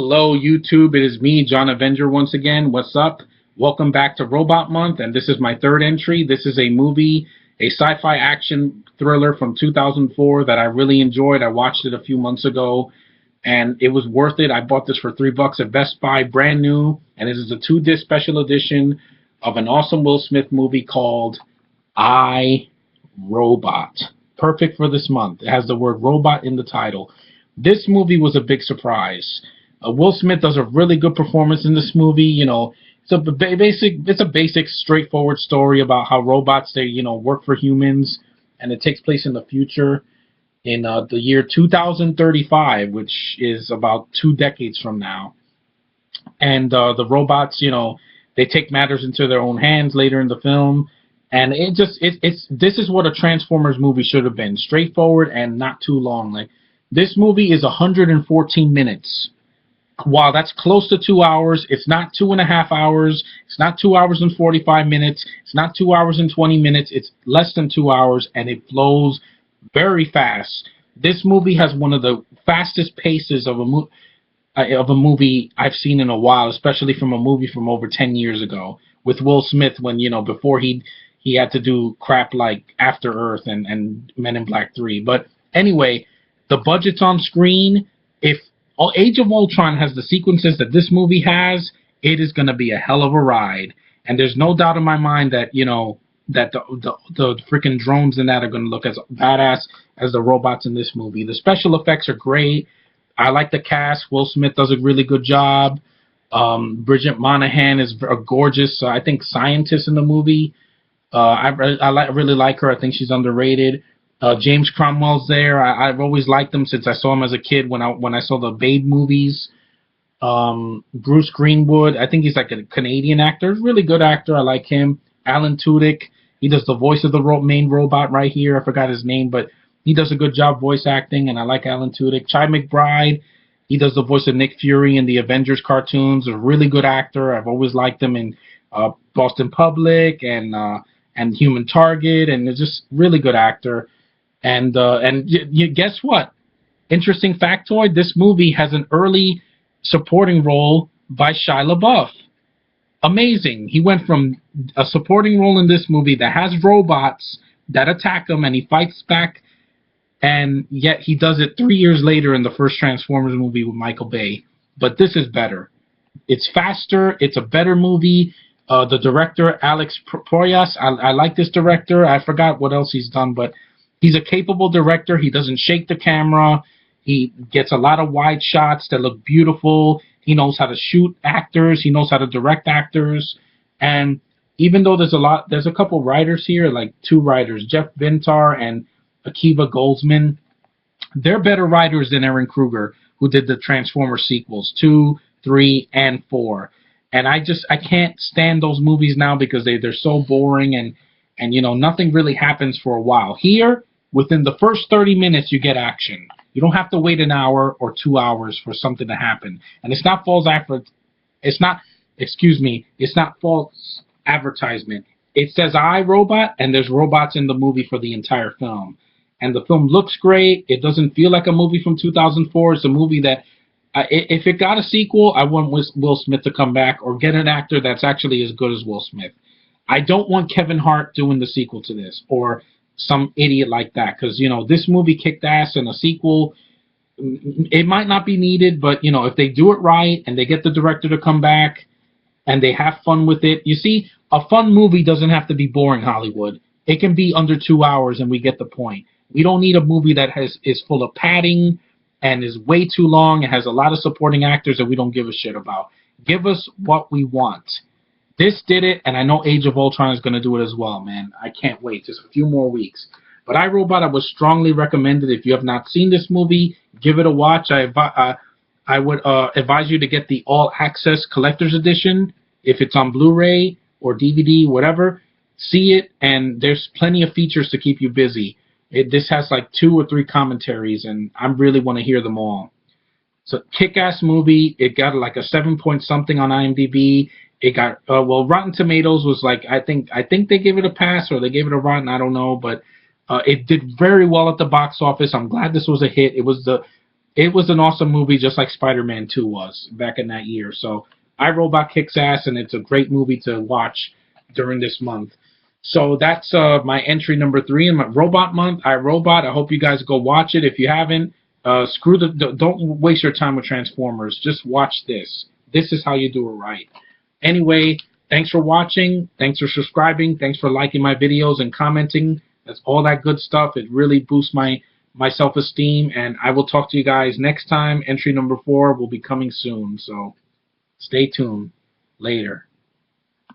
Hello, YouTube. It is me, John Avenger, once again. What's up? Welcome back to Robot Month, and this is my third entry. This is a movie, a sci-fi action thriller from 2004 that I really enjoyed. I watched it a few months ago, and it was worth it. I bought this for $3 at Best Buy, brand new, and it is a 2-disc special edition of an awesome Will Smith movie called I, Robot. Perfect for this month. It has the word robot in the title. This movie was a big surprise. Will Smith does a really good performance in this movie. It's a basic, straightforward story about how robots work for humans, and it takes place in the future, in the year 2035, which is about 2 decades from now. And the robots, they take matters into their own hands later in the film, and this is what a Transformers movie should have been: straightforward and not too long. Like, this movie is 114 minutes. While that's close to 2 hours, it's not 2.5 hours. It's not 2 hours and 45 minutes. It's not 2 hours and 20 minutes. It's less than 2 hours, and it flows very fast. This movie has one of the fastest paces of a movie I've seen in a while, especially from a movie from over 10 years ago with Will Smith, when before he had to do crap like After Earth and Men in Black 3. But anyway, the budget's on screen. If Age of Ultron has the sequences that this movie has, it is going to be a hell of a ride. And there's no doubt in my mind that, that the freaking drones in that are going to look as badass as the robots in this movie. The special effects are great. I like the cast. Will Smith does a really good job. Bridget Monahan is a gorgeous, I think, scientist in the movie. I really like her. I think she's underrated. James Cromwell's there. I've always liked him since I saw him as a kid when I saw the Babe movies. Bruce Greenwood, I think he's like a Canadian actor, really good actor. I like him. Alan Tudyk, he does the voice of the main robot right here. I forgot his name, but he does a good job voice acting, and I like Alan Tudyk. Chi McBride, he does the voice of Nick Fury in the Avengers cartoons. A really good actor. I've always liked him in Boston Public and Human Target, and is just really good actor. And guess what? Interesting factoid: this movie has an early supporting role by Shia LaBeouf. Amazing. He went from a supporting role in this movie that has robots that attack him and he fights back, and yet he does it 3 years later in the first Transformers movie with Michael Bay. But this is better. It's faster. It's a better movie. The director, Alex Proyas, I like this director. I forgot what else he's done, but he's a capable director. He doesn't shake the camera. He gets a lot of wide shots that look beautiful. He knows how to shoot actors. He knows how to direct actors. And even though there's a couple writers here, like 2 writers, Jeff Vintar and Akiva Goldsman. They're better writers than Aaron Kruger, who did the Transformers sequels 2, 3, and 4. And I can't stand those movies now because they're so boring and nothing really happens for a while. Here, within the first 30 minutes, you get action. You don't have to wait an hour or 2 hours for something to happen. And it's not false advertisement. It says I, Robot, and there's robots in the movie for the entire film. And the film looks great. It doesn't feel like a movie from 2004. It's a movie that, if it got a sequel, I want Will Smith to come back or get an actor that's actually as good as Will Smith. I don't want Kevin Hart doing the sequel to this, or some idiot like that, because this movie kicked ass, and a sequel, it might not be needed, but if they do it right and they get the director to come back and they have fun with it. You see, a fun movie doesn't have to be boring, Hollywood. It can be under 2 hours and we get the point. We don't need a movie that is full of padding and is way too long and has a lot of supporting actors that we don't give a shit about. Give us what we want. This did it, and I know Age of Ultron is going to do it as well, man. I can't wait. Just a few more weeks. But I, Robot, I would strongly recommend it. If you have not seen this movie, give it a watch. I would advise you to get the all-access collector's edition if it's on Blu-ray or DVD, whatever. See it, and there's plenty of features to keep you busy. This has like 2 or 3 commentaries, and I really want to hear them all. It's a kick-ass movie. It got like a 7 point something on IMDb. It got Rotten Tomatoes was like, I think they gave it a pass or they gave it a rotten, I don't know, but it did very well at the box office. I'm glad this was a hit. It was it was an awesome movie, just like Spider-Man 2 was back in that year. So iRobot kicks ass, and it's a great movie to watch during this month. So that's my entry number 3 in my Robot Month, iRobot. I hope you guys go watch it. If you haven't, don't waste your time with Transformers. Just watch this. This is how you do it right. Anyway, thanks for watching. Thanks for subscribing. Thanks for liking my videos and commenting. That's all that good stuff. It really boosts my self-esteem, and I will talk to you guys next time. Entry number 4 will be coming soon, so stay tuned. Later.